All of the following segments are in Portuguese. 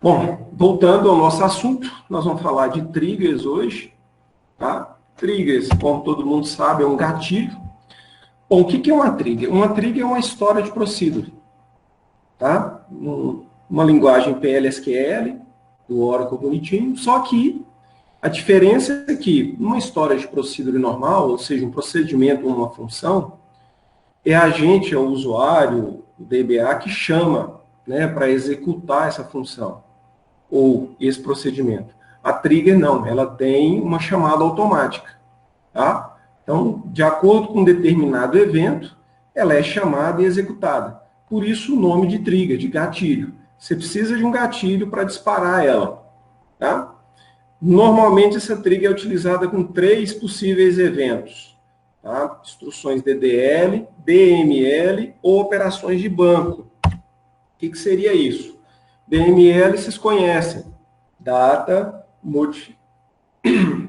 Bom, voltando ao nosso assunto, nós vamos falar de triggers hoje, tá? Triggers, como todo mundo sabe, é um gatilho. Bom, o que é uma trigger? Uma trigger é uma história de procedure, tá? Uma linguagem PL/SQL, do Oracle bonitinho, só que a diferença é que uma história de procedure normal, ou seja, um procedimento ou uma função, é a gente, é o usuário, o DBA, que chama, né, para executar essa função ou esse procedimento. A trigger não, ela tem uma chamada automática, tá? Então, de acordo com um determinado evento, ela é chamada e executada. Por isso o nome de trigger, de gatilho. Você precisa de um gatilho para disparar ela, tá? Normalmente essa trigger é utilizada com 3 possíveis eventos, tá? Instruções DDL, DML ou operações de banco. O que seria isso? DML vocês conhecem, Data Modify.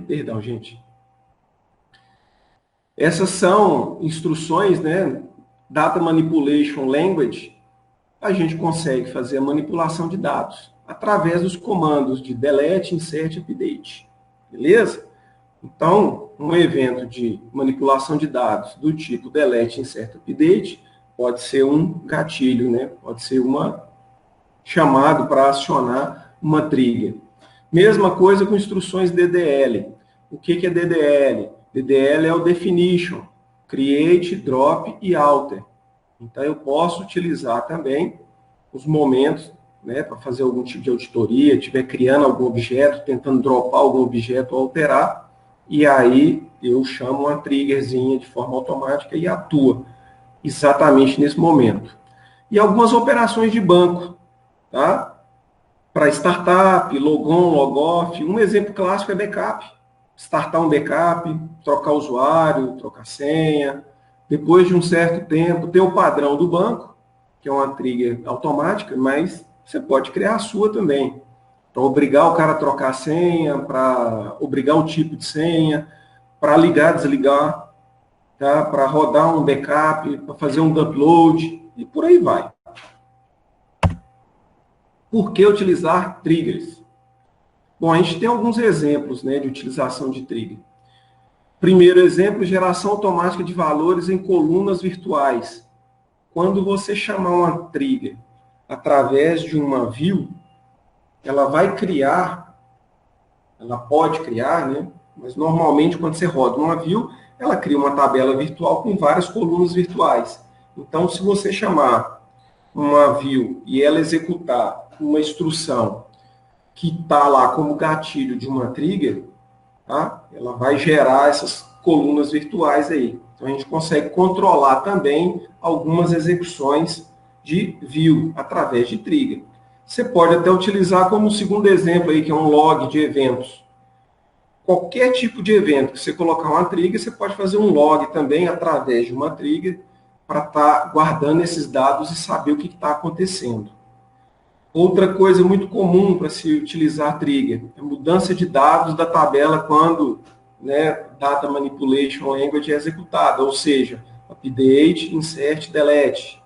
Perdão, gente. Essas são instruções, né? Data Manipulation Language. A gente consegue fazer a manipulação de dados através dos comandos de delete, insert, update. Beleza? Então, um evento de manipulação de dados do tipo delete, insert, update pode ser um gatilho, né? Pode ser uma chamado para acionar uma trigger. Mesma coisa com instruções DDL. O que é DDL? DDL é o definition, create, drop e alter. Então, eu posso utilizar também os momentos, né, para fazer algum tipo de auditoria, estiver criando algum objeto, tentando dropar algum objeto ou alterar, e aí eu chamo uma triggerzinha de forma automática e atua exatamente nesse momento. E algumas operações de banco, tá? Para startup, logon, logoff. Um exemplo clássico é backup. Startar um backup, trocar usuário, trocar senha. Depois de um certo tempo, ter o padrão do banco, que é uma trigger automática, mas você pode criar a sua também. Para obrigar o cara a trocar a senha, para obrigar o tipo de senha, para ligar, desligar, tá? Para rodar um backup, para fazer um upload, e por aí vai. Por que utilizar triggers? Bom, a gente tem alguns exemplos, né, de utilização de trigger. Primeiro exemplo, geração automática de valores em colunas virtuais. Quando você chamar uma trigger através de uma view, ela vai criar, ela pode criar, né, mas normalmente quando você roda uma view, ela cria uma tabela virtual com várias colunas virtuais. Então, se você chamar uma view e ela executar uma instrução que está lá como gatilho de uma trigger, tá? Ela vai gerar essas colunas virtuais aí. Então, a gente consegue controlar também algumas execuções de view através de trigger. Você pode até utilizar como segundo exemplo aí, que é um log de eventos. Qualquer tipo de evento que você colocar uma trigger, você pode fazer um log também através de uma trigger para estar guardando esses dados e saber o que está acontecendo. Outra coisa muito comum para se utilizar trigger é mudança de dados da tabela quando, né, Data Manipulation Language é executada, ou seja, update, insert, delete.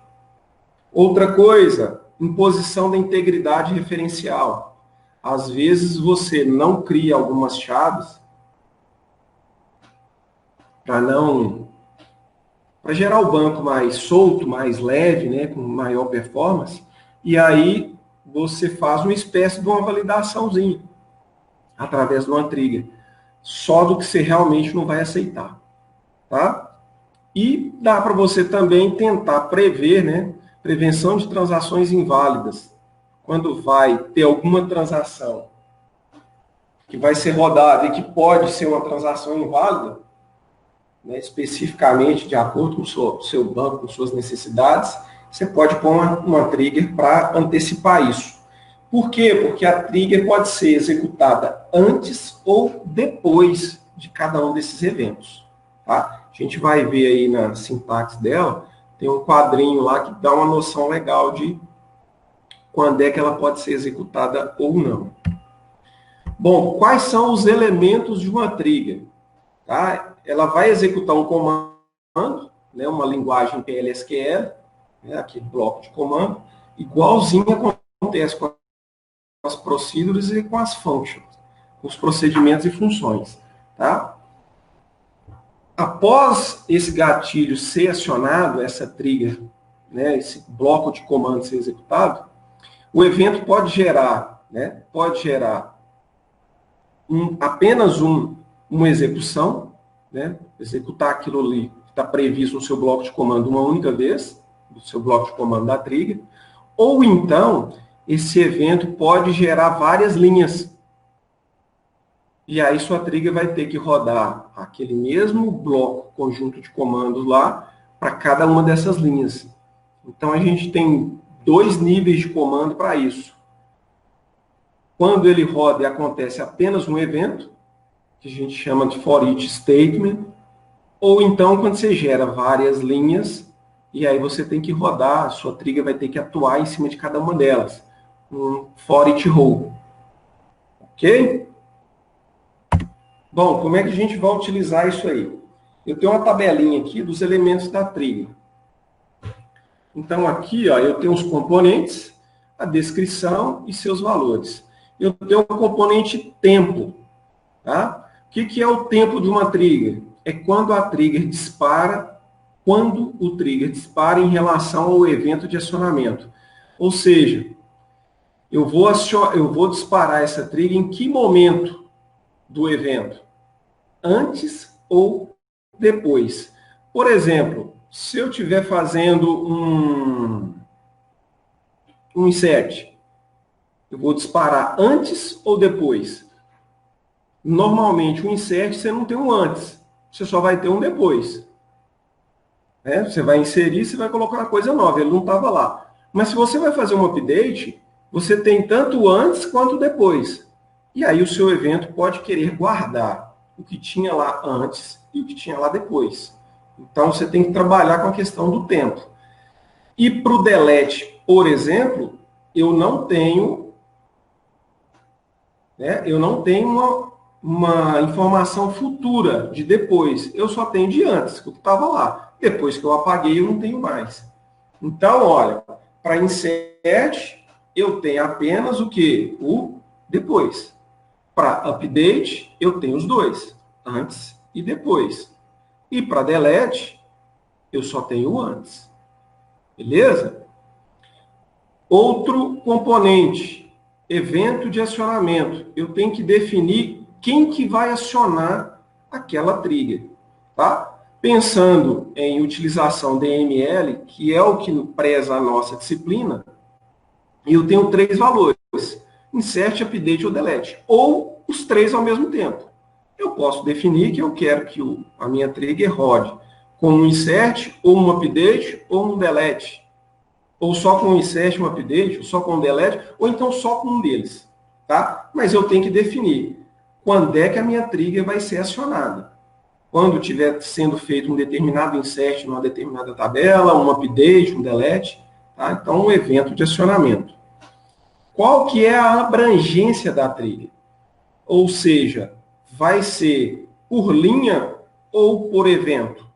Outra coisa, imposição da integridade referencial. Às vezes você não cria algumas chaves para gerar o banco mais solto, mais leve, né, com maior performance, e aí você faz uma espécie de uma validaçãozinha através de uma trigger, só do que você realmente não vai aceitar, tá? E dá para você também tentar prever, né, prevenção de transações inválidas. Quando vai ter alguma transação que vai ser rodada e que pode ser uma transação inválida, né, especificamente de acordo com o seu banco, com suas necessidades, você pode pôr uma trigger para antecipar isso. Por quê? Porque a trigger pode ser executada antes ou depois de cada um desses eventos. Tá? A gente vai ver aí na sintaxe dela, tem um quadrinho lá que dá uma noção legal de quando é que ela pode ser executada ou não. Bom, quais são os elementos de uma trigger? Tá? Ela vai executar um comando, né, uma linguagem PL/SQL, né, aquele bloco de comando, igualzinho acontece com as procedures e com as functions, com os procedimentos e funções, tá? Após esse gatilho ser acionado, essa trigger, né, esse bloco de comando ser executado, o evento pode gerar, né, apenas uma execução, né, executar aquilo ali que está previsto no seu bloco de comando uma única vez, no seu bloco de comando da trigger, ou então esse evento pode gerar várias linhas. E aí sua trigger vai ter que rodar aquele mesmo bloco, conjunto de comandos lá, para cada uma dessas linhas. Então a gente tem 2 níveis de comando para isso. Quando ele roda e acontece apenas um evento, que a gente chama de for each statement, ou então quando você gera várias linhas, e aí você tem que rodar, a sua trigger vai ter que atuar em cima de cada uma delas. Um for each row. Ok? Bom, como é que a gente vai utilizar isso aí? Eu tenho uma tabelinha aqui dos elementos da trigger. Então, aqui, ó, eu tenho os componentes, a descrição e seus valores. Eu tenho o componente tempo. Tá? O que é o tempo de uma trigger? É quando a trigger dispara, quando o trigger dispara em relação ao evento de acionamento. Ou seja, eu vou disparar essa trigger em que momento do evento? Antes ou depois. Por exemplo, se eu estiver fazendo um insert, eu vou disparar antes ou depois? Normalmente, um insert você não tem um antes, você só vai ter um depois. Né? Você vai inserir, você vai colocar uma coisa nova, ele não estava lá. Mas se você vai fazer um update, você tem tanto antes quanto depois. E aí o seu evento pode querer guardar o que tinha lá antes e o que tinha lá depois. Então, você tem que trabalhar com a questão do tempo. E para o delete, por exemplo, eu não tenho uma informação futura de depois. Eu só tenho de antes, que estava lá. Depois que eu apaguei, eu não tenho mais. Então, olha, para insert, eu tenho apenas o quê? O depois. Para update, eu tenho os dois, antes e depois. E para delete, eu só tenho o antes. Beleza? Outro componente, evento de acionamento. Eu tenho que definir quem que vai acionar aquela trigger. Tá? Pensando em utilização DML, que é o que preza a nossa disciplina, eu tenho 3 valores. Insert, update ou delete. Ou os 3 ao mesmo tempo. Eu posso definir que eu quero que a minha trigger rode com um insert, ou um update, ou um delete. Ou só com um insert, um update, ou só com um delete, ou então só com um deles. Tá? Mas eu tenho que definir quando é que a minha trigger vai ser acionada. Quando estiver sendo feito um determinado insert numa determinada tabela, um update, um delete. Tá? Então, um evento de acionamento. Qual que é a abrangência da trigger? Ou seja, vai ser por linha ou por evento?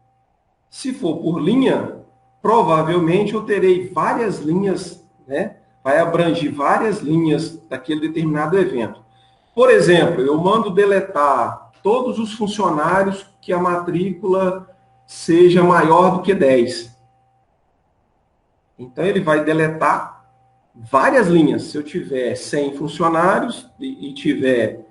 Se for por linha, provavelmente eu terei várias linhas, né? Vai abranger várias linhas daquele determinado evento. Por exemplo, eu mando deletar todos os funcionários que a matrícula seja maior do que 10. Então, ele vai deletar várias linhas. Se eu tiver 100 funcionários e tiver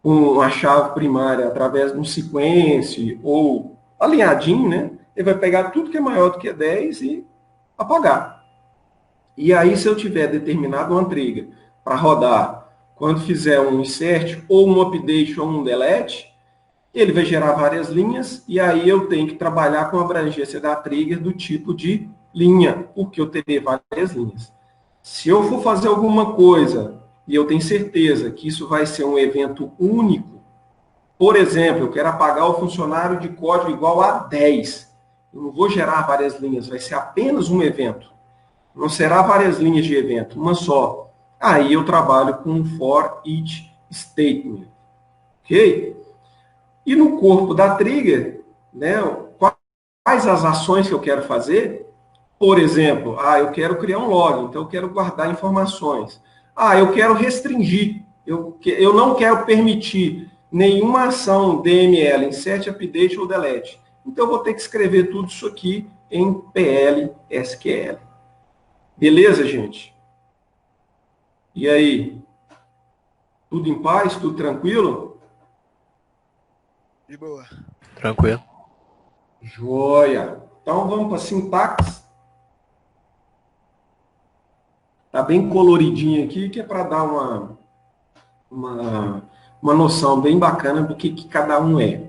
uma chave primária através de um sequence ou alinhadinho, né? Ele vai pegar tudo que é maior do que 10 e apagar. E aí, se eu tiver determinado uma trigger para rodar, quando fizer um insert, ou um update, ou um delete, ele vai gerar várias linhas, e aí eu tenho que trabalhar com a abrangência da trigger do tipo de linha, porque eu terei várias linhas. Se eu for fazer alguma coisa, e eu tenho certeza que isso vai ser um evento único, por exemplo, eu quero apagar o funcionário de código igual a 10. Eu não vou gerar várias linhas, vai ser apenas um evento. Não será várias linhas de evento, uma só. Aí eu trabalho com um for each statement. Ok? E no corpo da trigger, né, quais as ações que eu quero fazer? Por exemplo, eu quero criar um log, então eu quero guardar informações. Ah, eu quero restringir, eu não quero permitir nenhuma ação DML, insert, update ou delete. Então, eu vou ter que escrever tudo isso aqui em PL SQL. Beleza, gente? E aí? Tudo em paz? Tudo tranquilo? De boa. Tranquilo. Joia! Então, vamos para a sintaxe. Tá bem coloridinho aqui, que é para dar uma noção bem bacana do que cada um é.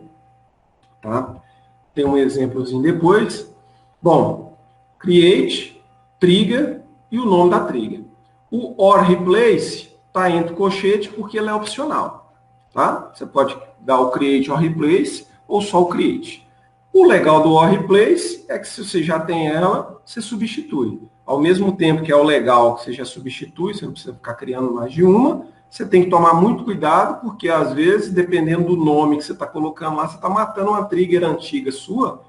Tá? Tem um exemplozinho depois. Bom, create, trigger e o nome da trigger. O or replace está entre colchete porque ele é opcional. Tá? Você pode dar o create or replace ou só o create. O legal do or replace é que se você já tem ela, você substitui. Ao mesmo tempo que é o legal que você já substitui, você não precisa ficar criando mais de uma, você tem que tomar muito cuidado, porque às vezes, dependendo do nome que você está colocando lá, você está matando uma trigger antiga sua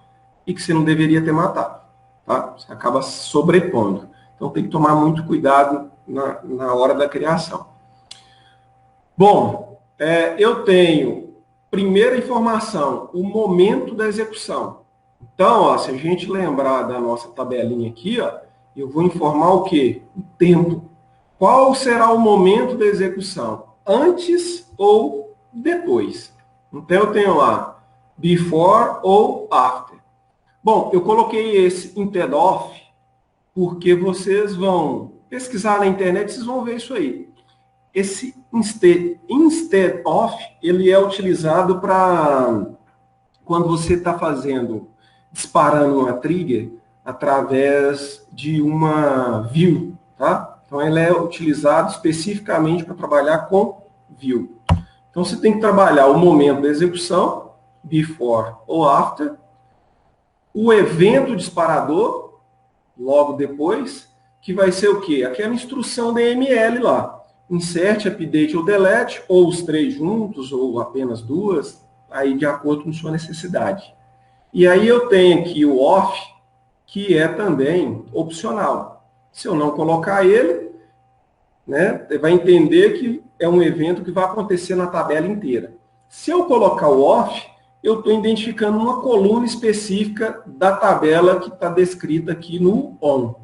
e que você não deveria ter matado. Tá? Você acaba sobrepondo. Então tem que tomar muito cuidado na hora da criação. Bom, eu tenho, primeira informação, o momento da execução. Então, ó, se a gente lembrar da nossa tabelinha aqui, ó, eu vou informar o quê? O tempo. Qual será o momento da execução? Antes ou depois? Então, eu tenho lá, before ou after. Bom, eu coloquei esse instead of, porque vocês vão pesquisar na internet, vocês vão ver isso aí. Esse instead of, ele é utilizado para quando você está disparando uma trigger através de uma view, tá? Então, ele é utilizado especificamente para trabalhar com view. Então, você tem que trabalhar o momento da execução, before ou after, o evento disparador, logo depois, que vai ser o quê? Aquela instrução DML lá. Insert, update ou delete, ou os três juntos, ou apenas duas, aí de acordo com sua necessidade. E aí eu tenho aqui o off, que é também opcional. Se eu não colocar ele, né, você vai entender que é um evento que vai acontecer na tabela inteira. Se eu colocar o off, eu estou identificando uma coluna específica da tabela que está descrita aqui no on.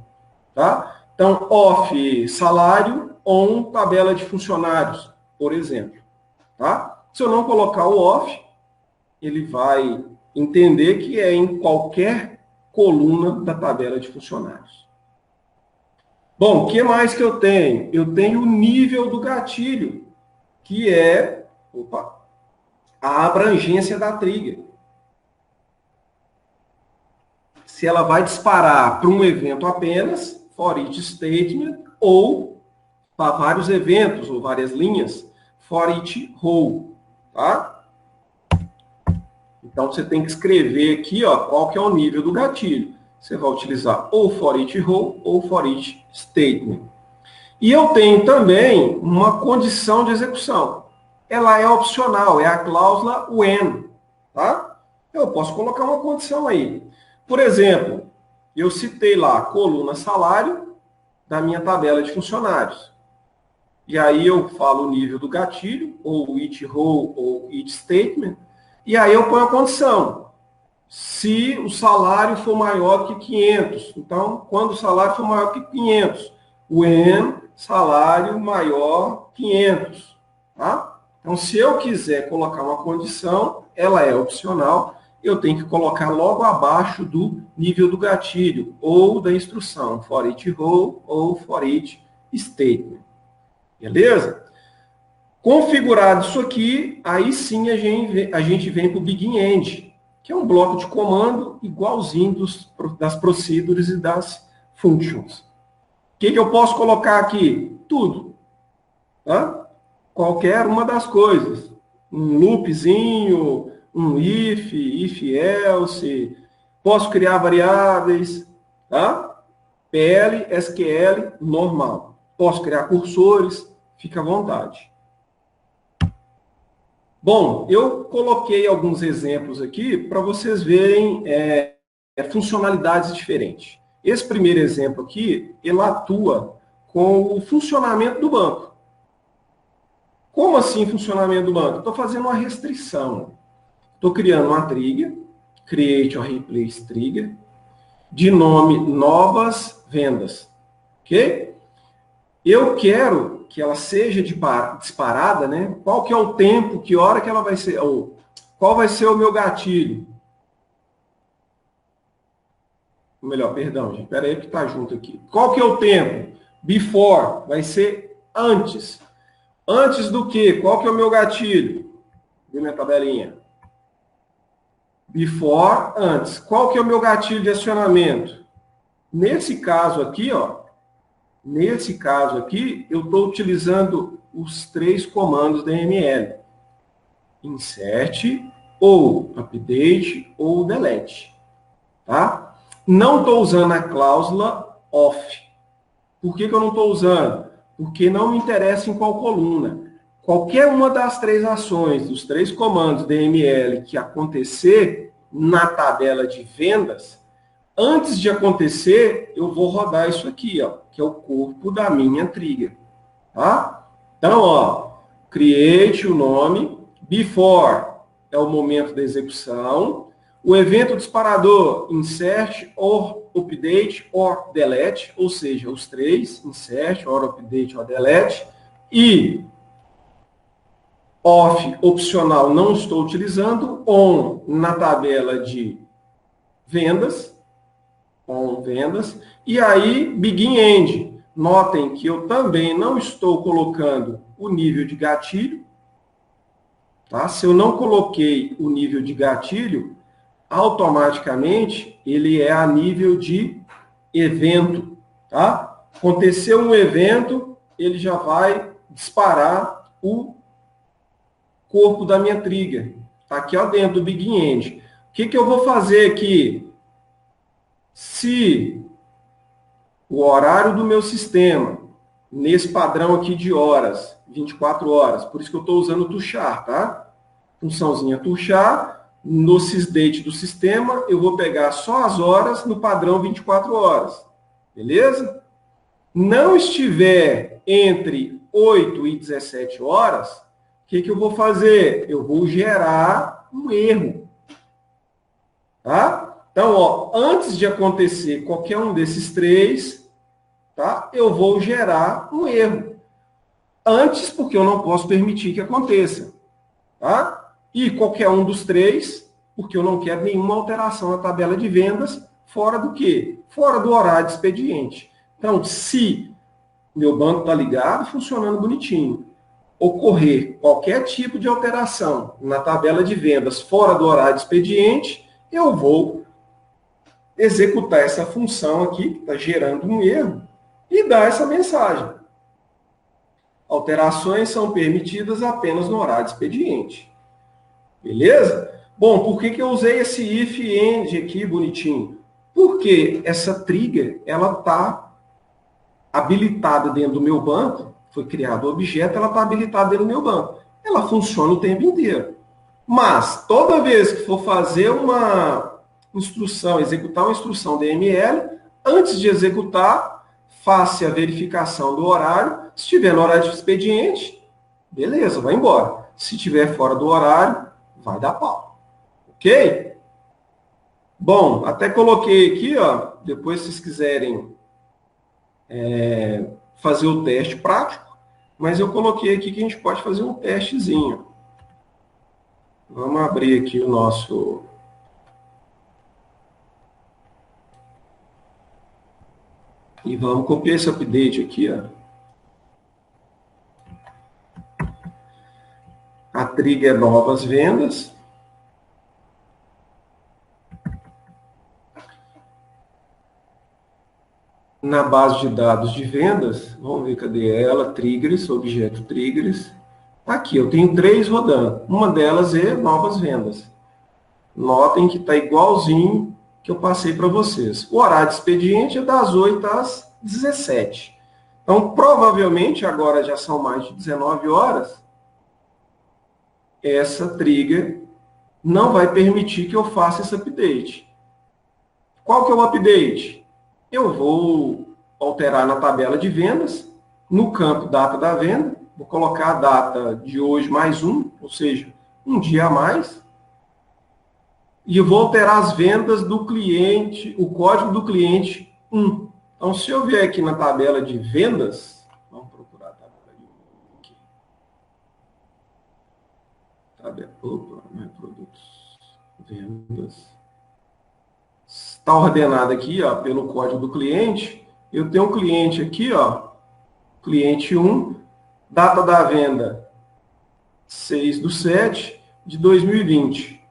Tá? Então, off salário, on tabela de funcionários, por exemplo. Tá? Se eu não colocar o off, ele vai entender que é em qualquer coluna da tabela de funcionários. Bom, o que mais que eu tenho? Eu tenho o nível do gatilho, que é a abrangência da trigger. Se ela vai disparar para um evento apenas, for each statement, ou para vários eventos ou várias linhas, for each row. Tá? Então, você tem que escrever aqui, ó, qual que é o nível do gatilho. Você vai utilizar ou for each row ou for each statement. E eu tenho também uma condição de execução. Ela é opcional, é a cláusula when. Tá? Eu posso colocar uma condição aí. Por exemplo, eu citei lá a coluna salário da minha tabela de funcionários. E aí eu falo o nível do gatilho, ou each row ou each statement, e aí eu ponho a condição. Se o salário for maior que 500, então, quando o salário for maior que 500, when salário maior 500. Tá? Então, se eu quiser colocar uma condição, ela é opcional, eu tenho que colocar logo abaixo do nível do gatilho, ou da instrução, for each row ou for each statement. Beleza? Configurado isso aqui, aí sim a gente vem para o Begin End, que é um bloco de comando igualzinho das procedures e das functions. O que eu posso colocar aqui? Tudo. Tá? Qualquer uma das coisas. Um loopzinho, um if else, posso criar variáveis, tá? PL, SQL, normal. Posso criar cursores, fica à vontade. Bom, eu coloquei alguns exemplos aqui para vocês verem funcionalidades diferentes. Esse primeiro exemplo aqui, ele atua com o funcionamento do banco. Como assim funcionamento do banco? Estou fazendo uma restrição. Estou criando uma trigger, create or replace trigger, de nome novas vendas. Ok? Eu quero que ela seja disparada, né? Qual que é o tempo, que hora que ela vai ser, ou qual vai ser o meu gatilho? Ou melhor, perdão, gente, espera aí que está junto aqui. Qual que é o tempo? Before, vai ser antes. Antes do que? Qual que é o meu gatilho? Viu minha tabelinha? Before, antes. Qual que é o meu gatilho de acionamento? Nesse caso aqui, ó, nesse caso aqui, eu estou utilizando os 3 comandos da ML. Insert, ou update, ou delete. Tá? Não estou usando a cláusula off. Por que eu não estou usando? Porque não me interessa em qual coluna. Qualquer uma das 3 ações, dos 3 comandos DML que acontecer na tabela de vendas, antes de acontecer, eu vou rodar isso aqui, ó, que é o corpo da minha trigger. Tá? Então, ó, create o nome, before é o momento da execução, o evento disparador, insert, or update, or delete, ou seja, os 3, insert, or update, or delete, e off, opcional, não estou utilizando, on, na tabela de vendas, on, vendas, e aí, begin, end. Notem que eu também não estou colocando o nível de gatilho, tá? Se eu não coloquei o nível de gatilho, automaticamente ele é a nível de evento, tá? Aconteceu um evento, ele já vai disparar o corpo da minha trigger. Tá aqui ó, dentro do begin end. O que eu vou fazer aqui? Se o horário do meu sistema, nesse padrão aqui de horas, 24 horas, por isso que eu estou usando o tuchar, tá? Funçãozinha tuchar. No sysdate do sistema, eu vou pegar só as horas no padrão 24 horas. Beleza? Não estiver entre 8 e 17 horas, o que eu vou fazer? Eu vou gerar um erro. Tá? Então, ó, antes de acontecer qualquer um desses 3, tá? Eu vou gerar um erro. Antes, porque eu não posso permitir que aconteça. Tá? E qualquer um dos 3, porque eu não quero nenhuma alteração na tabela de vendas, fora do quê? Fora do horário de expediente. Então, se meu banco está ligado, funcionando bonitinho, ocorrer qualquer tipo de alteração na tabela de vendas fora do horário de expediente, eu vou executar essa função aqui, que está gerando um erro, e dar essa mensagem. Alterações são permitidas apenas no horário de expediente. Beleza? Bom, por que eu usei esse if end aqui bonitinho? Porque essa trigger, ela está habilitada dentro do meu banco, foi criado o objeto, ela está habilitada dentro do meu banco. Ela funciona o tempo inteiro. Mas, toda vez que for fazer uma instrução, executar uma instrução DML, antes de executar, faça a verificação do horário. Se estiver no horário de expediente, beleza, vai embora. Se estiver fora do horário, vai dar pau. Ok? Bom, até coloquei aqui, ó, depois se vocês quiserem fazer o teste prático, mas eu coloquei aqui que a gente pode fazer um testezinho. Vamos abrir aqui o nosso... E vamos copiar esse update aqui, ó. A trigger é novas vendas. Na base de dados de vendas, vamos ver cadê ela, triggers, objeto triggers. Aqui, eu tenho 3 rodando. Uma delas é novas vendas. Notem que está igualzinho que eu passei para vocês. O horário de expediente é das 8 às 17. Então, provavelmente, agora já são mais de 19 horas, essa trigger não vai permitir que eu faça esse update. Qual que é o update? Eu vou alterar na tabela de vendas, no campo data da venda, vou colocar a data de hoje mais um, ou seja, um dia a mais, e eu vou alterar as vendas do cliente, o código do cliente 1. Então, se eu vier aqui na tabela de vendas, vamos procurar a tabela de aqui. Opa, não é produtos, vendas. Está ordenado aqui, ó, pelo código do cliente. Eu tenho um cliente aqui, ó, cliente 1, data da venda 6/7/2020.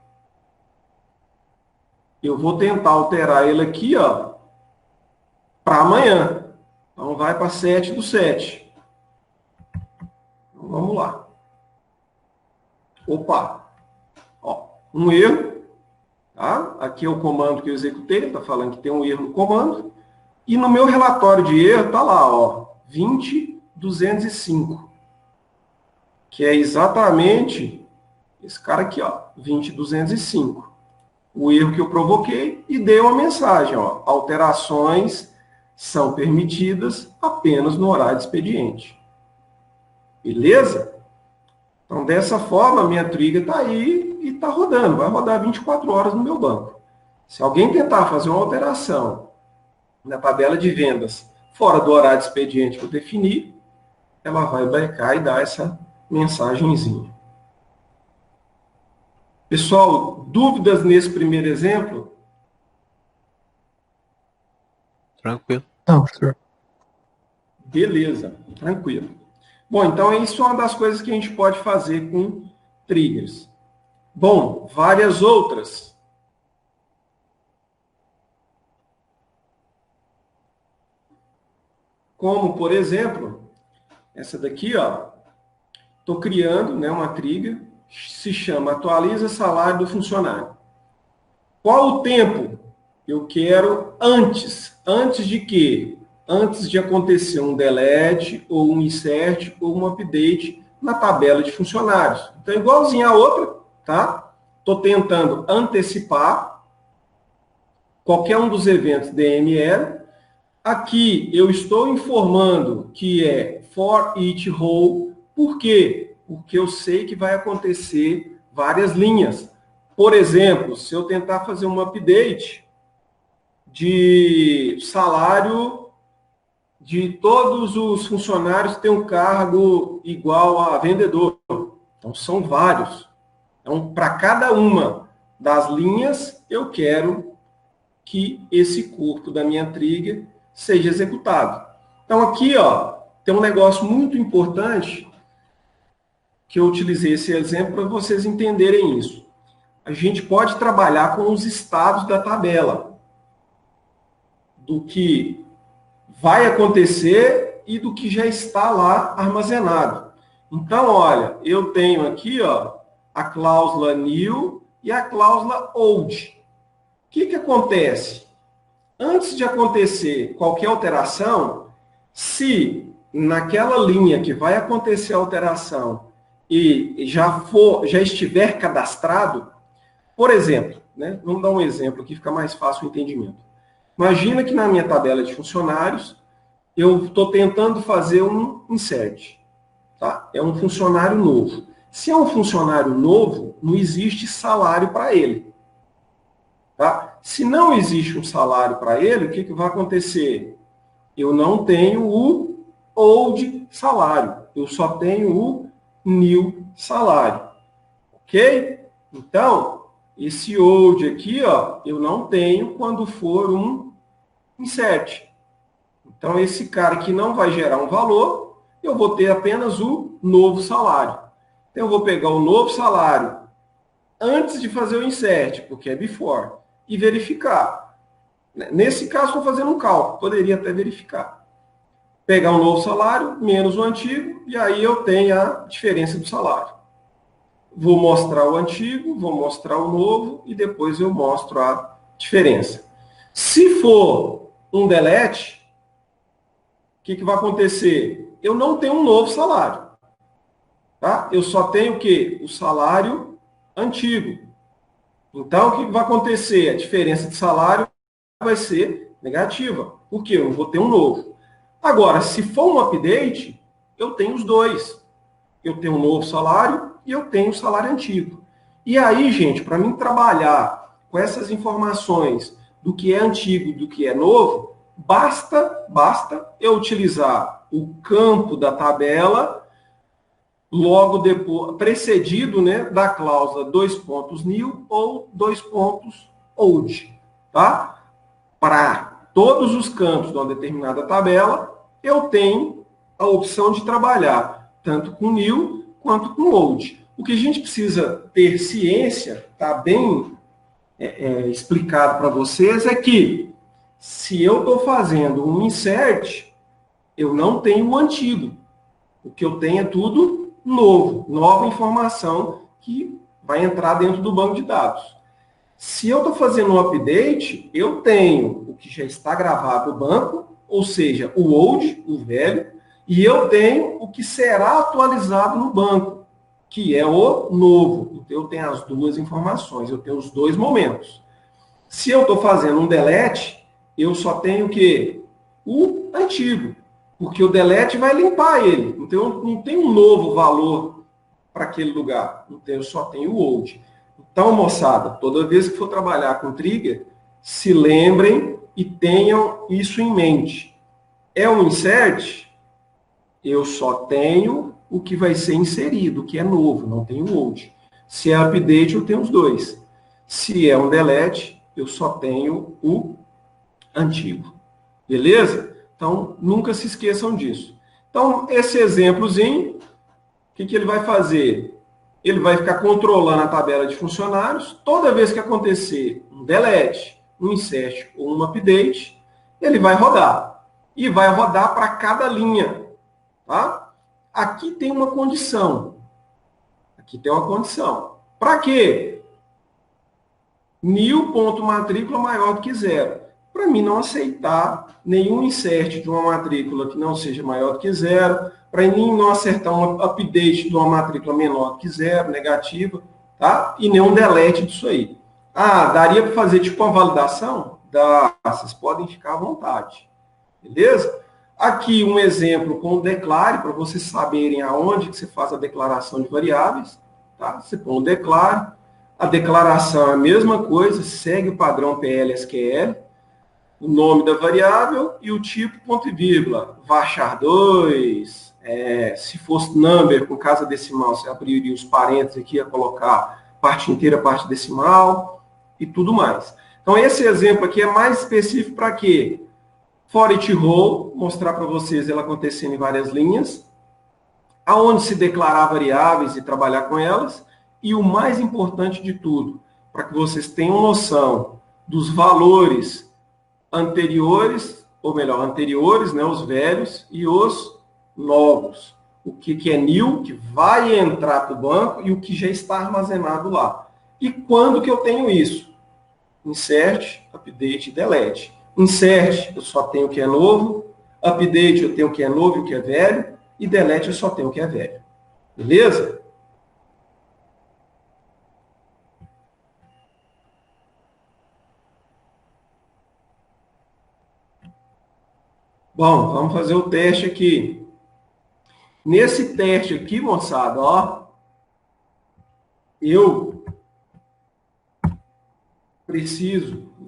Eu vou tentar alterar ele aqui, ó, para amanhã. Então, vai para 7/7. Então, vamos lá. Opa! Ó, um erro. Tá? Aqui é o comando que eu executei. Está falando que tem um erro no comando. E no meu relatório de erro está lá, ó, 20.205. Que é exatamente esse cara aqui, ó, 20.205. O erro que eu provoquei e dei uma mensagem, ó, alterações são permitidas apenas no horário de expediente. Beleza? Então, dessa forma, a minha trigger está aí e está rodando. Vai rodar 24 horas no meu banco. Se alguém tentar fazer uma alteração na tabela de vendas fora do horário de expediente que eu defini, ela vai brecar e dar essa mensagenzinha. Pessoal, dúvidas nesse primeiro exemplo? Tranquilo. Não, professor. Beleza, tranquilo. Bom, então isso é uma das coisas que a gente pode fazer com triggers. Bom, várias outras. Como, por exemplo, essa daqui, ó. Estou criando, né, uma trigger, se chama atualiza salário do funcionário. Qual o tempo eu quero antes? Antes de quê? Antes de acontecer um delete, ou um insert, ou um update na tabela de funcionários. Então, igualzinho a outra, tá? Estou tentando antecipar qualquer um dos eventos DML. Aqui eu estou informando que é for each row. Por quê? Porque eu sei que vai acontecer várias linhas. Por exemplo, se eu tentar fazer um update de salário de todos os funcionários que têm um cargo igual a vendedor. Então, são vários. Então, para cada uma das linhas, eu quero que esse corpo da minha trigger seja executado. Então, aqui, ó, tem um negócio muito importante que eu utilizei esse exemplo para vocês entenderem isso. A gente pode trabalhar com os estados da tabela, do que vai acontecer e do que já está lá armazenado. Então, olha, eu tenho aqui, ó, a cláusula new e a cláusula old. O que acontece? Antes de acontecer qualquer alteração, se naquela linha que vai acontecer a alteração e já estiver cadastrado, por exemplo, né, vamos dar um exemplo aqui, fica mais fácil o entendimento. Imagina que na minha tabela de funcionários, eu estou tentando fazer um insert. Tá? É um funcionário novo. Se é um funcionário novo, não existe salário para ele. Tá? Se não existe um salário para ele, o que vai acontecer? Eu não tenho o old salário. Eu só tenho o new salário. Ok? Então, esse old aqui, ó, eu não tenho quando for um insert. Então, esse cara que não vai gerar um valor, eu vou ter apenas o novo salário. Então, eu vou pegar o novo salário antes de fazer o insert, porque é before, e verificar. Nesse caso, estou fazendo um cálculo, poderia até verificar. Pegar o novo salário menos o antigo, e aí eu tenho a diferença do salário. Vou mostrar o antigo, vou mostrar o novo, e depois eu mostro a diferença. Se for um delete, o que vai acontecer? Eu não tenho um novo salário. Tá? Eu só tenho o quê? O salário antigo. Então, o que vai acontecer? A diferença de salário vai ser negativa. Por quê? Eu vou ter um novo. Agora, se for um update, eu tenho os dois. Eu tenho um novo salário e eu tenho o salário antigo. E aí, gente, para mim trabalhar com essas informações do que é antigo, do que é novo, basta eu utilizar o campo da tabela, logo depois, precedido, né, da cláusula new ou old, tá? Para todos os campos de uma determinada tabela, eu tenho a opção de trabalhar tanto com new quanto com old. O que a gente precisa ter ciência, está bem explicado para vocês, é que se eu estou fazendo um insert, eu não tenho o antigo. O que eu tenho é tudo novo, nova informação que vai entrar dentro do banco de dados. Se eu estou fazendo um update, eu tenho o que já está gravado no banco, ou seja, o old, o velho, e eu tenho o que será atualizado no banco, que é o novo. Então, eu tenho as duas informações, eu tenho os dois momentos. Se eu estou fazendo um delete, eu só tenho o quê? O antigo, porque o delete vai limpar ele. Então, não tem um novo valor para aquele lugar. Então, eu só tenho o old. Então, moçada, toda vez que for trabalhar com trigger, se lembrem e tenham isso em mente. É um insert, eu só tenho o que vai ser inserido, o que é novo, não tenho o old. Se é update, eu tenho os dois. Se é um delete, eu só tenho o antigo. Beleza? Então, nunca se esqueçam disso. Então, esse exemplozinho, o que ele vai fazer? Ele vai ficar controlando a tabela de funcionários. Toda vez que acontecer um delete, um insert ou um update, ele vai rodar. E vai rodar para cada linha. Tá? Aqui tem uma condição. Aqui tem uma condição. Para quê? New.matrícula maior do que zero. Para mim não aceitar nenhum insert de uma matrícula que não seja maior do que zero, para mim não acertar um update de uma matrícula menor do que zero, negativa, tá? E nenhum delete disso aí. Ah, daria para fazer tipo uma validação? Dá, vocês podem ficar à vontade. Beleza? Aqui um exemplo com o declare, para vocês saberem aonde que você faz a declaração de variáveis. Tá? Você põe o declare, a declaração é a mesma coisa, segue o padrão PL/SQL, o nome da variável e o tipo, ponto e vírgula. Varchar 2, se fosse number, com casa decimal, você abriria os parênteses aqui, ia colocar parte inteira, parte decimal e tudo mais. Então, esse exemplo aqui é mais específico para quê? For each row, mostrar para vocês ela acontecendo em várias linhas, aonde se declarar variáveis e trabalhar com elas, e o mais importante de tudo, para que vocês tenham noção dos valores anteriores, ou melhor, anteriores, né, os velhos, e os novos. O que é new, que vai entrar para o banco, e o que já está armazenado lá. E quando que eu tenho isso? Insert, update, delete. Insert, eu só tenho o que é novo. Update, eu tenho o que é novo e o que é velho. E delete, eu só tenho o que é velho. Beleza? Bom, vamos fazer o teste aqui. Nesse teste aqui, moçada, ó, eu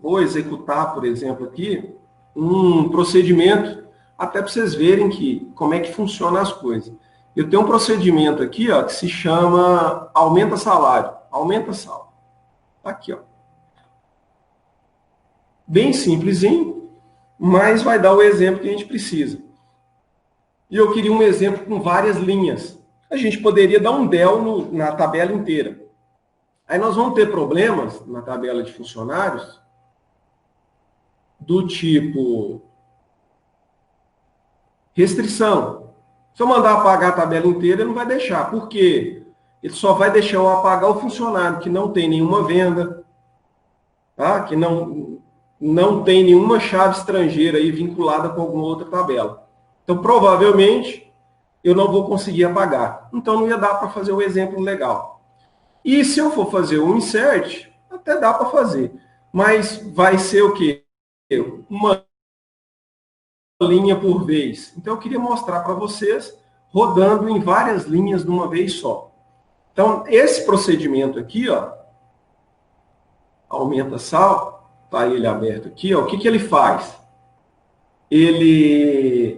vou executar, por exemplo, aqui, um procedimento, até para vocês verem como é que funciona as coisas. Eu tenho um procedimento aqui, ó, que se chama aumenta salário. Aumenta salário. Tá aqui, ó. Bem simplesinho, mas vai dar o exemplo que a gente precisa. E eu queria um exemplo com várias linhas. A gente poderia dar um del na tabela inteira. Aí nós vamos ter problemas na tabela de funcionários do tipo restrição. Se eu mandar apagar a tabela inteira, ele não vai deixar. Por quê? Ele só vai deixar eu apagar o funcionário que não tem nenhuma venda, tá? Que não tem nenhuma chave estrangeira aí vinculada com alguma outra tabela. Então, provavelmente, eu não vou conseguir apagar. Então, não ia dar para fazer o exemplo legal. E se eu for fazer um insert, até dá para fazer. Mas vai ser o quê? Uma linha por vez. Então, eu queria mostrar para vocês rodando em várias linhas de uma vez só. Então, esse procedimento aqui, ó, aumenta sal, tá ele aberto aqui, ó, o que ele faz?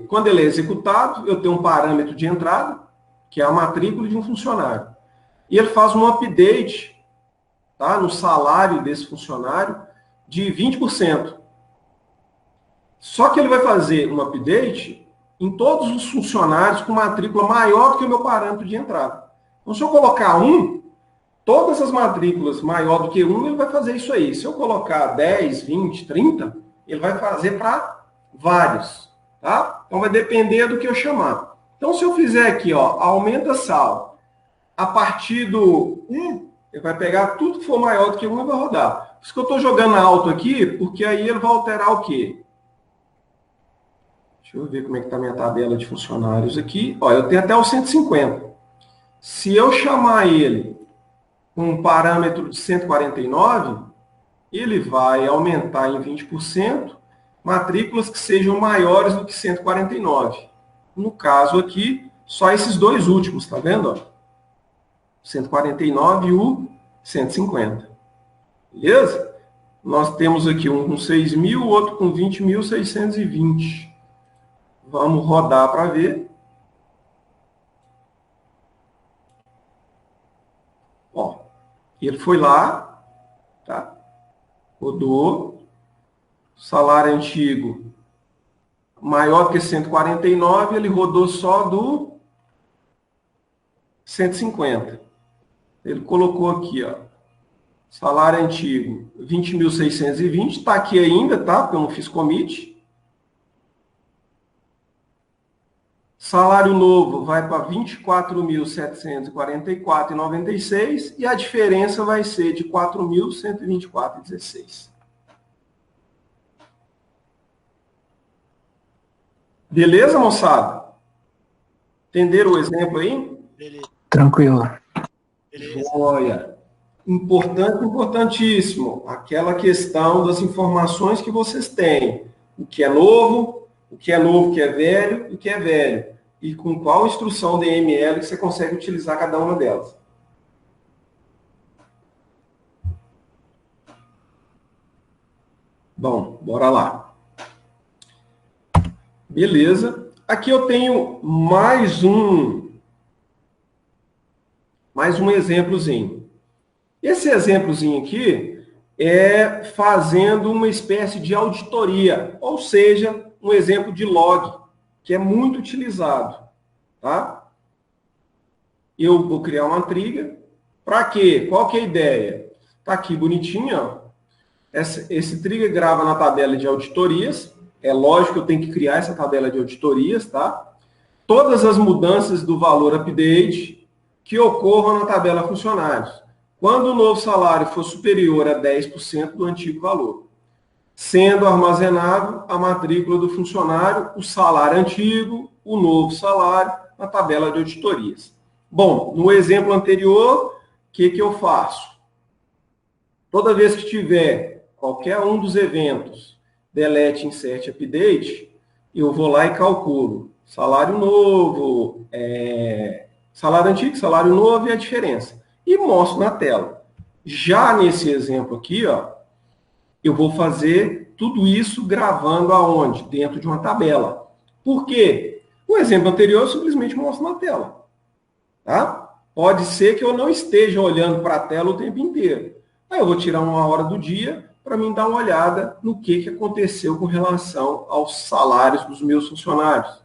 Quando ele é executado, eu tenho um parâmetro de entrada, que é a matrícula de um funcionário. E ele faz um update, tá, no salário desse funcionário de 20%. Só que ele vai fazer um update em todos os funcionários com matrícula maior do que o meu parâmetro de entrada. Então, se eu colocar 1, todas as matrículas maior do que 1, ele vai fazer isso aí. Se eu colocar 10, 20, 30, ele vai fazer para vários. Tá? Então, vai depender do que eu chamar. Então, se eu fizer aqui, ó, aumenta sal, a partir do 1, ele vai pegar tudo que for maior do que 1 e vai rodar. Por isso que eu estou jogando alto aqui, porque aí ele vai alterar o quê? Deixa eu ver como é que está a minha tabela de funcionários aqui. Ó, eu tenho até o 150. Se eu chamar ele com um parâmetro de 149, ele vai aumentar em 20% matrículas que sejam maiores do que 149. No caso aqui, só esses dois últimos, tá vendo? Ó? 149 e o 150. Beleza? Nós temos aqui um com 6.000, o outro com 20.620. Vamos rodar para ver. Ó, ele foi lá, tá? Rodou. Salário antigo maior que 149, ele rodou só do 150. Ele colocou aqui, ó, salário antigo 20.620, está aqui ainda, tá? Porque eu não fiz commit. Salário novo vai para 24.744,96 e a diferença vai ser de 4.124,16. Beleza, moçada? Entenderam o exemplo aí? Beleza. Tranquilo. Beleza. Olha, importante, importantíssimo. Aquela questão das informações que vocês têm. O que é novo, o que é novo que é velho, o que é velho. E com qual instrução DML que você consegue utilizar cada uma delas. Bom, bora lá. Beleza. Aqui eu tenho mais um exemplozinho. Esse exemplozinho aqui é fazendo uma espécie de auditoria, ou seja, um exemplo de log, que é muito utilizado. Tá? Eu vou criar uma trigger. Para quê? Qual que é a ideia? Está aqui bonitinho, ó. Esse trigger grava na tabela de auditorias. É lógico que eu tenho que criar essa tabela de auditorias, tá? Todas as mudanças do valor update que ocorram na tabela funcionários. Quando o novo salário for superior a 10% do antigo valor. Sendo armazenado a matrícula do funcionário, o salário antigo, o novo salário, na tabela de auditorias. Bom, no exemplo anterior, o que eu faço? Toda vez que tiver qualquer um dos eventos delete, insert, update, eu vou lá e calculo salário novo, salário antigo, salário novo e a diferença. E mostro na tela. Já nesse exemplo aqui, ó, eu vou fazer tudo isso gravando aonde? Dentro de uma tabela. Por quê? O exemplo anterior eu simplesmente mostro na tela. Tá? Pode ser que eu não esteja olhando para a tela o tempo inteiro. Aí eu vou tirar uma hora do dia para mim dar uma olhada no que aconteceu com relação aos salários dos meus funcionários.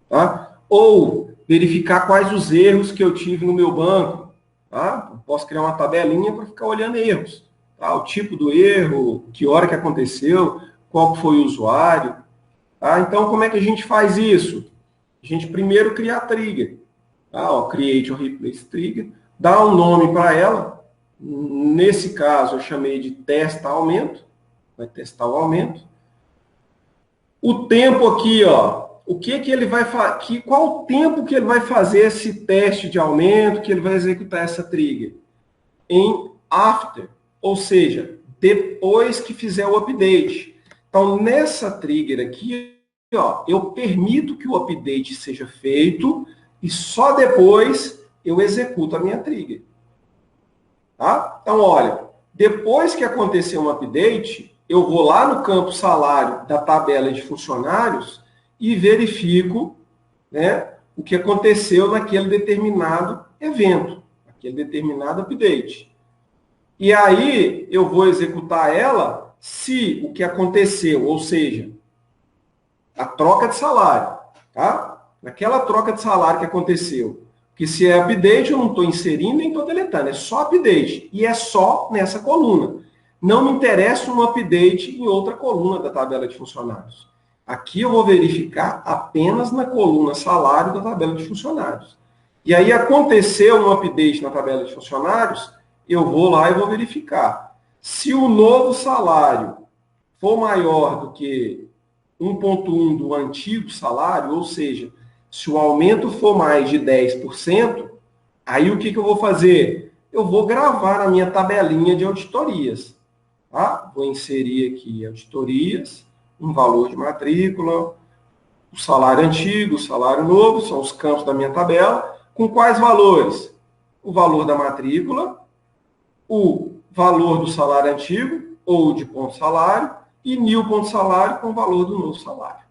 Tá? Ou verificar quais os erros que eu tive no meu banco. Tá? Posso criar uma tabelinha para ficar olhando erros. Tá? O tipo do erro, que hora que aconteceu, qual foi o usuário. Tá? Então, como é que a gente faz isso? A gente primeiro cria a trigger. Tá? Ó, create or replace trigger. Dá um nome para ela. Nesse caso, eu chamei de testa aumento. Vai testar o aumento. O tempo aqui, ó. O que ele vai fazer? Qual o tempo que ele vai fazer esse teste de aumento, que ele vai executar essa trigger? Em after, ou seja, depois que fizer o update. Então, nessa trigger aqui, ó, eu permito que o update seja feito e só depois eu executo a minha trigger. Tá? Então, olha, depois que acontecer um update, eu vou lá no campo salário da tabela de funcionários e verifico, né, o que aconteceu naquele determinado evento, aquele determinado update. E aí eu vou executar ela se o que aconteceu, ou seja, a troca de salário, tá? Naquela troca de salário que aconteceu. Porque se é update, eu não estou inserindo nem estou deletando, é só update. E é só nessa coluna. Não me interessa um update em outra coluna da tabela de funcionários. Aqui eu vou verificar apenas na coluna salário da tabela de funcionários. E aí aconteceu um update na tabela de funcionários, eu vou lá e vou verificar. Se o novo salário for maior do que 1,1 do antigo salário, ou seja, se o aumento for mais de 10%, aí o que eu vou fazer? Eu vou gravar na minha tabelinha de auditorias. Tá? Vou inserir aqui auditorias, um valor de matrícula, o salário antigo, o salário novo, são os campos da minha tabela. Com quais valores? O valor da matrícula, o valor do salário antigo, ou de ponto salário, e new ponto salário com o valor do novo salário.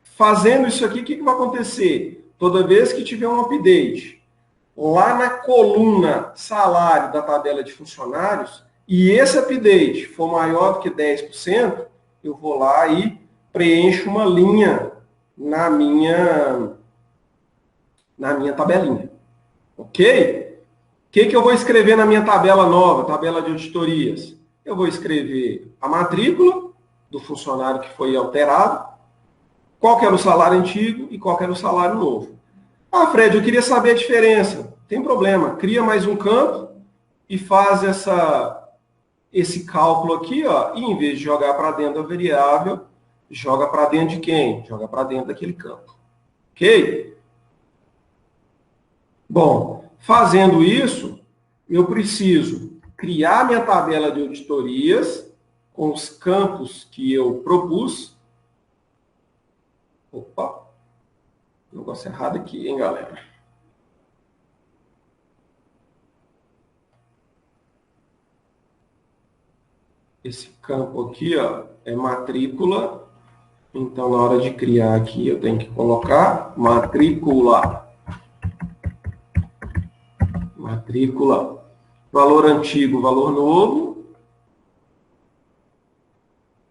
Fazendo isso aqui, o que vai acontecer? Toda vez que tiver um update, lá na coluna salário da tabela de funcionários, e esse update for maior do que 10%, eu vou lá e preencho uma linha na minha tabelinha. Ok? O que eu vou escrever na minha tabela nova, tabela de auditorias? Eu vou escrever a matrícula do funcionário que foi alterado, qual que era o salário antigo e qual que era o salário novo. Ah, Fred, eu queria saber a diferença. Tem problema, cria mais um campo e faz esse cálculo aqui, ó, e em vez de jogar para dentro da variável, joga para dentro de quem? Joga para dentro daquele campo. Ok? Bom, fazendo isso, eu preciso criar minha tabela de auditorias com os campos que eu propus. Opa, negócio errado aqui, hein, galera? Esse campo aqui, ó, é matrícula. Então, na hora de criar aqui, eu tenho que colocar matrícula. Matrícula. Valor antigo, valor novo.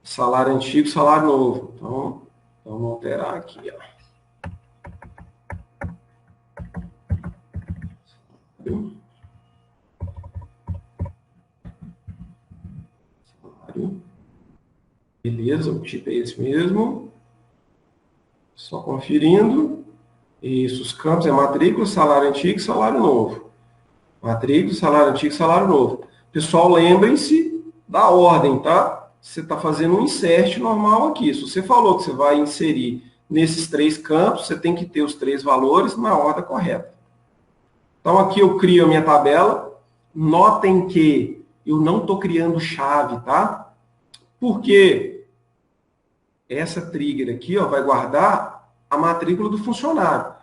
Salário antigo, salário novo. Então, vamos alterar aqui, ó. Salário. Beleza, o tipo é esse mesmo. Só conferindo. Isso, os campos é matrícula, salário antigo e salário novo. Matrícula, salário antigo e salário novo. Pessoal, lembrem-se da ordem, tá? Você está fazendo um insert normal aqui. Se você falou que você vai inserir nesses três campos, você tem que ter os três valores na ordem correta. Então, aqui eu crio a minha tabela. Notem que eu não estou criando chave, tá? Porque essa trigger aqui, ó, vai guardar a matrícula do funcionário.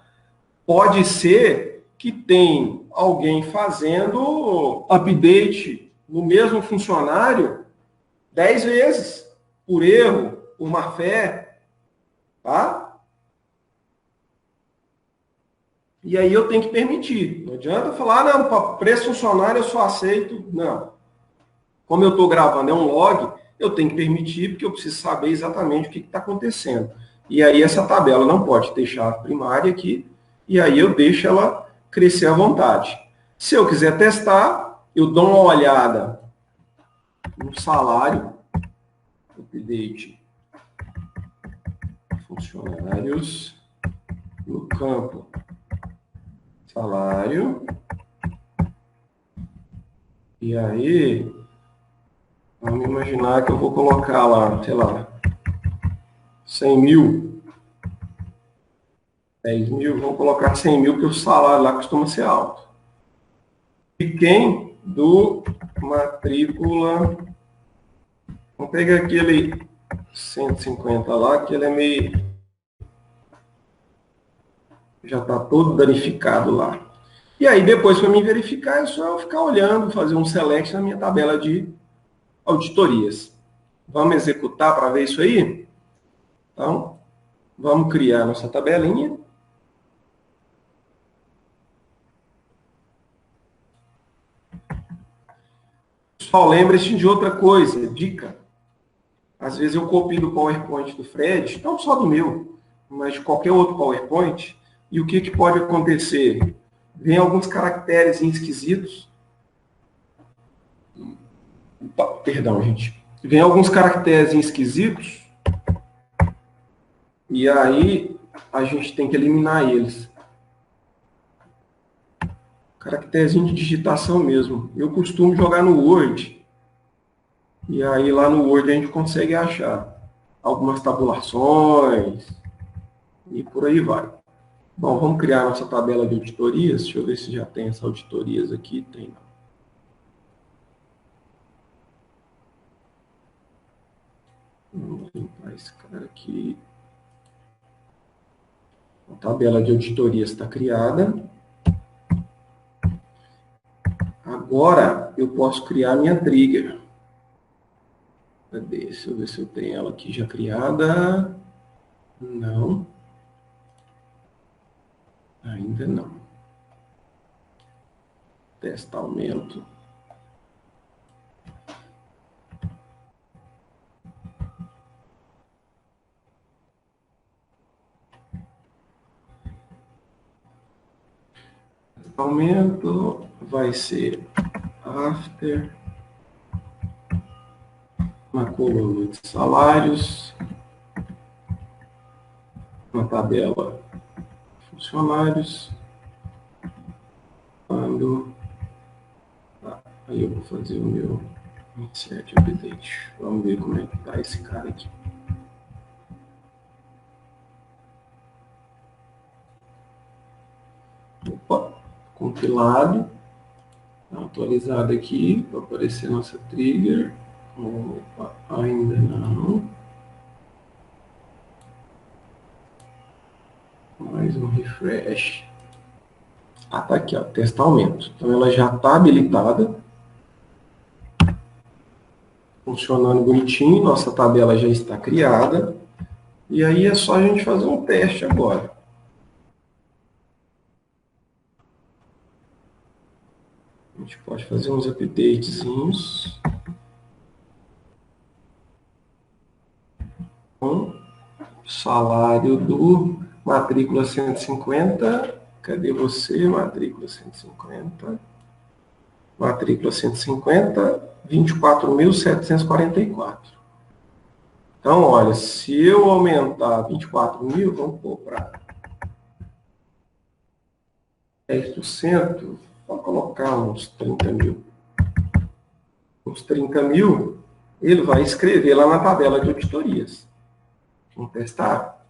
Pode ser que tem alguém fazendo update no mesmo funcionário 10 vezes, por erro, por má fé, tá? E aí eu tenho que permitir. Não adianta falar, não, para esse funcionário eu só aceito. Não. Como eu estou gravando, é um log, eu tenho que permitir, porque eu preciso saber exatamente o que está acontecendo. E aí essa tabela não pode ter chave primária aqui, e aí eu deixo ela crescer à vontade. Se eu quiser testar, eu dou uma olhada no salário, update funcionários, no campo salário, e aí, vamos imaginar que eu vou colocar lá, sei lá, 100 mil, 10 mil, vamos colocar 100 mil, porque o salário lá costuma ser alto. E quem do matrícula, vamos pegar aquele 150 lá, que ele é meio Já está todo danificado lá. E aí, depois, para mim verificar, é só eu ficar olhando, fazer um select na minha tabela de auditorias. Vamos executar para ver isso aí? Então, vamos criar nossa tabelinha. Só lembre-se de outra coisa, dica. Às vezes eu copio do PowerPoint do Fred, não só do meu, mas de qualquer outro PowerPoint, e o que pode acontecer? Vem alguns caracteres esquisitos. Perdão, gente. Vem alguns caracteres esquisitos, e aí a gente tem que eliminar eles. Caracterezinho de digitação mesmo. Eu costumo jogar no Word, e aí lá no Word a gente consegue achar algumas tabulações, e por aí vai. Bom, vamos criar nossa tabela de auditorias. Deixa eu ver se já tem essas auditorias aqui. Tem. Vamos limpar esse cara aqui. A tabela de auditorias está criada. Agora eu posso criar minha trigger. Cadê? Deixa eu ver se eu tenho ela aqui já criada. Não. Ainda não. Testa aumento. Aumento vai ser after, na coluna de salários, na tabela funcionários, quando... aí eu vou fazer o meu insert update. Vamos ver como é que está esse cara aqui. Opa, compilado, atualizado aqui, para aparecer nossa trigger. Opa, ainda não. Mais um refresh. Ah, tá aqui, ó, testa aumento. Então ela já está habilitada. Funcionando bonitinho, nossa tabela já está criada. E aí é só a gente fazer um teste agora. A gente pode fazer uns updatezinhos. Com salário do matrícula 150. Cadê você? Matrícula 150. Matrícula 150, 24.744. Então, olha, se eu aumentar 24 mil, vamos pôr para 10%, vou colocar uns 30 mil. Uns 30 mil, ele vai escrever lá na tabela de auditorias. Vamos testar?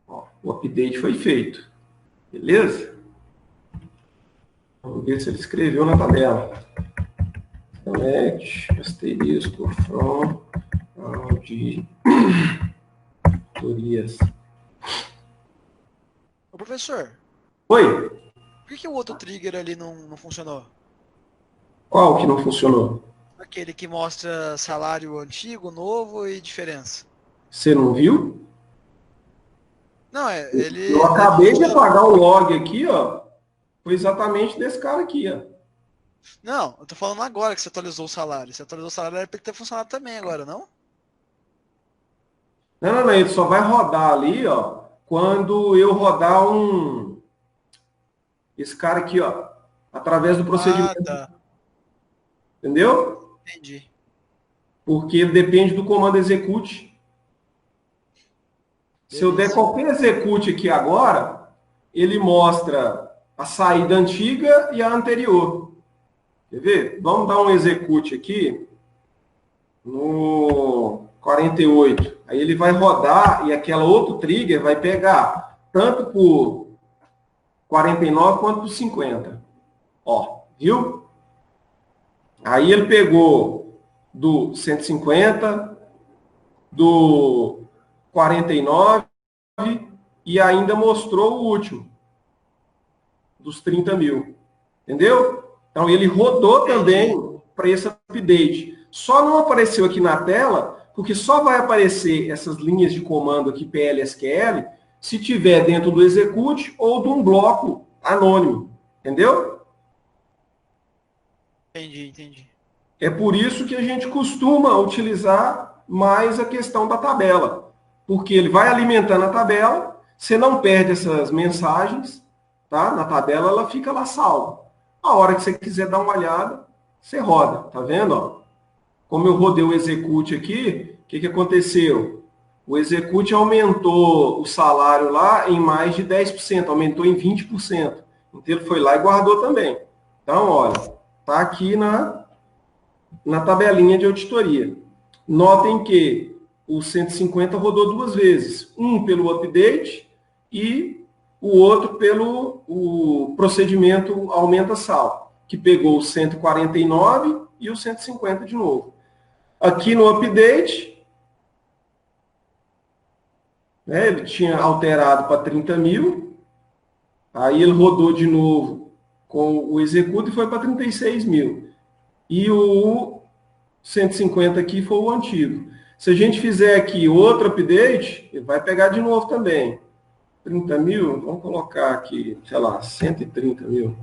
Ó, o update foi feito. Beleza? Vamos ver se ele escreveu na tabela. Select, asterisco, from, auditorias. Ô, professor, Oi? por que o outro trigger ali não funcionou? Qual que não funcionou? Aquele que mostra salário antigo, novo e diferença. Você não viu? Não, ele... Eu acabei de apagar o log aqui, ó. Foi exatamente desse cara aqui, ó. Não, eu tô falando agora que você atualizou o salário. Você atualizou o salário, era pra ele ter funcionado também agora, não? Não, ele só vai rodar ali, ó, quando eu rodar esse cara aqui, ó, através do procedimento. Ah, tá. Entendeu? Entendi. Porque depende do comando execute. Se eu der qualquer execute aqui agora, ele mostra a saída antiga e a anterior. Quer ver? Vamos dar um execute aqui no 48. Aí ele vai rodar e aquela outro trigger vai pegar tanto por 49 quanto por 50. Ó, viu? Aí ele pegou do 150, do 49 e ainda mostrou o último, dos 30 mil. Entendeu? Então, ele rodou também para esse update. Só não apareceu aqui na tela, porque só vai aparecer essas linhas de comando aqui, PLSQL, se tiver dentro do execute ou de um bloco anônimo. Entendeu? Entendi. É por isso que a gente costuma utilizar mais a questão da tabela. Porque ele vai alimentando a tabela, você não perde essas mensagens, tá? Na tabela ela fica lá salva. A hora que você quiser dar uma olhada, você roda. Tá vendo? Ó? Como eu rodei o execute aqui, o que aconteceu? O execute aumentou o salário lá em mais de 10%, aumentou em 20%. Então ele foi lá e guardou também. Então, olha, tá aqui na tabelinha de auditoria. Notem que o 150 rodou duas vezes. Um pelo update e o outro pelo o procedimento aumenta sal, que pegou o 149 e o 150 de novo. Aqui no update, né, ele tinha alterado para 30 mil, aí ele rodou de novo com o execute e foi para 36 mil. E o 150 aqui foi o antigo. Se a gente fizer aqui outro update, ele vai pegar de novo também. 30 mil, vamos colocar aqui, sei lá, 130 mil.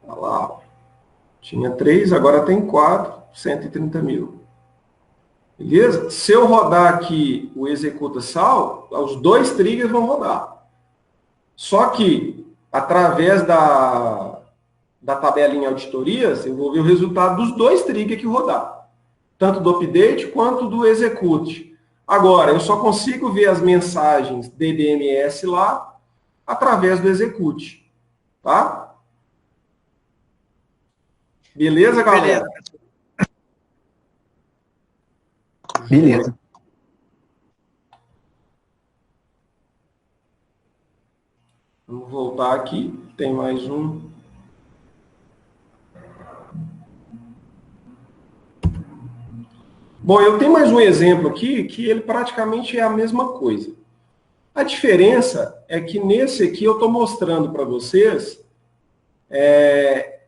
Olha lá, ó. Tinha 3, agora tem 4, 130 mil. Beleza? Se eu rodar aqui o executa sal, os dois triggers vão rodar. Só que, através da tabelinha auditorias, eu vou ver o resultado dos dois triggers que rodar. Tanto do update quanto do execute. Agora, eu só consigo ver as mensagens DDMS lá através do execute. Tá? Beleza, galera? Beleza. Vamos voltar aqui. Tem mais um. Bom, eu tenho mais um exemplo aqui que ele praticamente é a mesma coisa. A diferença é que nesse aqui eu estou mostrando para vocês,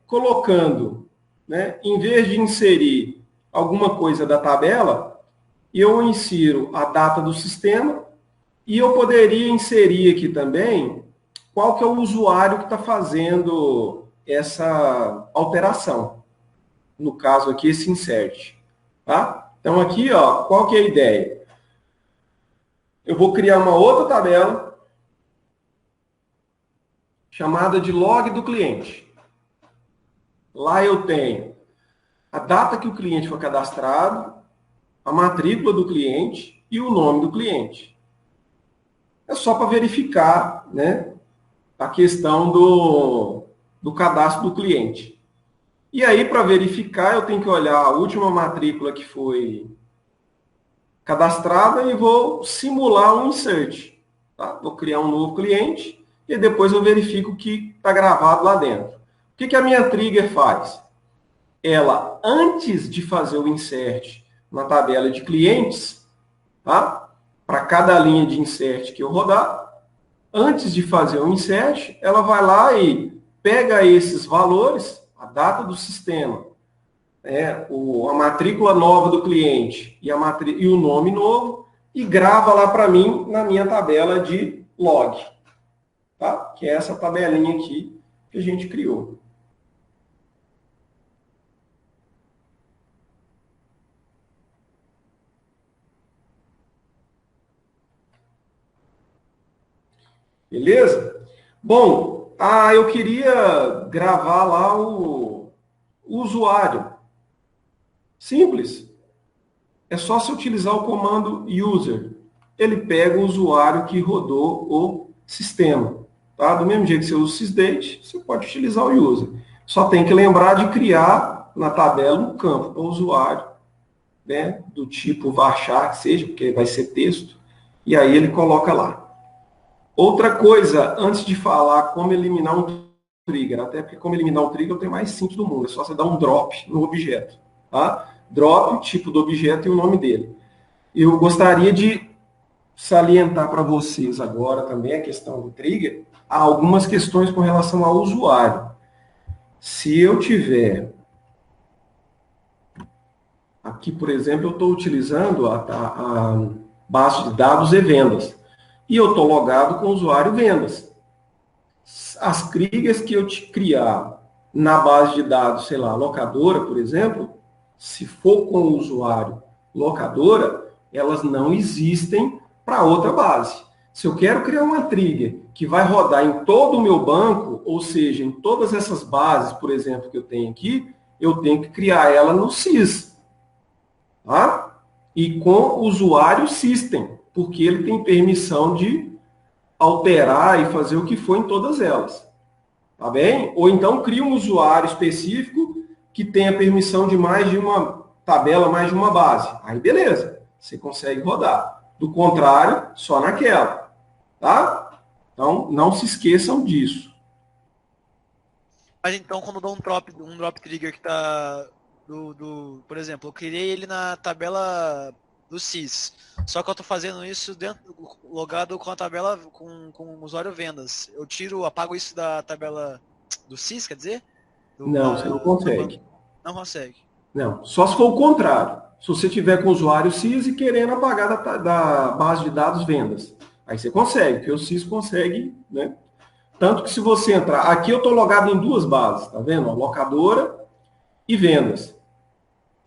colocando, né, em vez de inserir alguma coisa da tabela, eu insiro a data do sistema e eu poderia inserir aqui também qual que é o usuário que está fazendo essa alteração. No caso aqui, esse insert. Tá? Então aqui, ó, qual que é a ideia? Eu vou criar uma outra tabela chamada de log do cliente. Lá eu tenho a data que o cliente foi cadastrado, a matrícula do cliente e o nome do cliente. É só para verificar, né, a questão do cadastro do cliente. E aí, para verificar, eu tenho que olhar a última matrícula que foi cadastrada e vou simular um insert. Tá? Vou criar um novo cliente e depois eu verifico o que está gravado lá dentro. O que a minha trigger faz? Ela, antes de fazer o insert na tabela de clientes, tá? Para cada linha de insert que eu rodar, antes de fazer o insert, ela vai lá e pega esses valores, a data do sistema, a matrícula nova do cliente e o nome novo, e grava lá para mim na minha tabela de log. Tá? Que é essa tabelinha aqui que a gente criou. Beleza? Bom, eu queria gravar lá o usuário. Simples. É só se utilizar o comando user. Ele pega o usuário que rodou o sistema. Tá? Do mesmo jeito que você usa o sysdate, você pode utilizar o user. Só tem que lembrar de criar na tabela um campo para o usuário, né, do tipo varchar, que seja, porque vai ser texto, e aí ele coloca lá. Outra coisa, antes de falar como eliminar um trigger, até porque como eliminar o trigger é o trem mais simples do mundo, é só você dar um drop no objeto, tá? Drop, tipo do objeto e o nome dele. Eu gostaria de salientar para vocês agora também a questão do trigger, há algumas questões com relação ao usuário. Se eu tiver aqui, por exemplo, eu estou utilizando a base de dados e vendas. E eu estou logado com o usuário vendas. As triggers que eu te criar na base de dados, sei lá, locadora, por exemplo, se for com o usuário locadora, elas não existem para outra base. Se eu quero criar uma trigger que vai rodar em todo o meu banco, ou seja, em todas essas bases, por exemplo, que eu tenho aqui, eu tenho que criar ela no SYS. Tá? E com o usuário system, porque ele tem permissão de alterar e fazer o que for em todas elas. Tá bem? Ou então cria um usuário específico que tenha permissão de mais de uma tabela, mais de uma base. Aí beleza, você consegue rodar. Do contrário, só naquela. Tá? Então, não se esqueçam disso. Mas então, quando eu dou um drop trigger que tá por exemplo, eu criei ele na tabela do SYS. Só que eu tô fazendo isso logado com a tabela com o usuário vendas. Eu apago isso da tabela do SYS, quer dizer? Não, você não consegue. Não consegue. Não, só se for o contrário. Se você tiver com o usuário SYS e querendo apagar da base de dados vendas. Aí você consegue, porque o SYS consegue, né? Tanto que se você entrar... Aqui eu estou logado em duas bases, tá vendo? Locadora e vendas.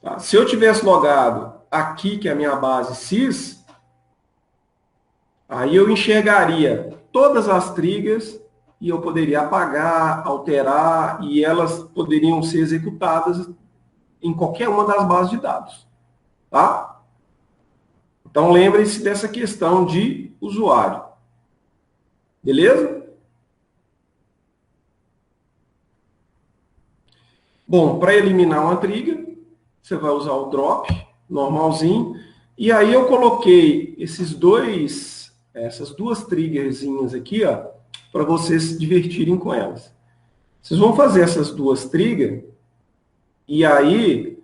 Tá? Se eu tivesse logado aqui, que é a minha base SYS, aí eu enxergaria todas as triggers e eu poderia apagar, alterar, e elas poderiam ser executadas em qualquer uma das bases de dados. Tá? Então, lembrem-se dessa questão de usuário. Beleza? Bom, para eliminar uma trigger, você vai usar o drop, normalzinho. E aí eu coloquei essas duas triggerzinhas aqui, ó, para vocês se divertirem com elas. Vocês vão fazer essas duas triggers, e aí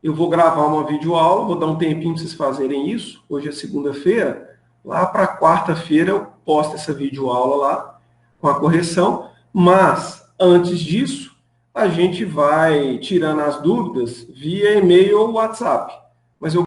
eu vou gravar uma videoaula, vou dar um tempinho para vocês fazerem isso. Hoje é segunda-feira. Lá para quarta-feira eu posto essa videoaula lá, com a correção. Mas, antes disso, a gente vai tirando as dúvidas via e-mail ou WhatsApp. Mas eu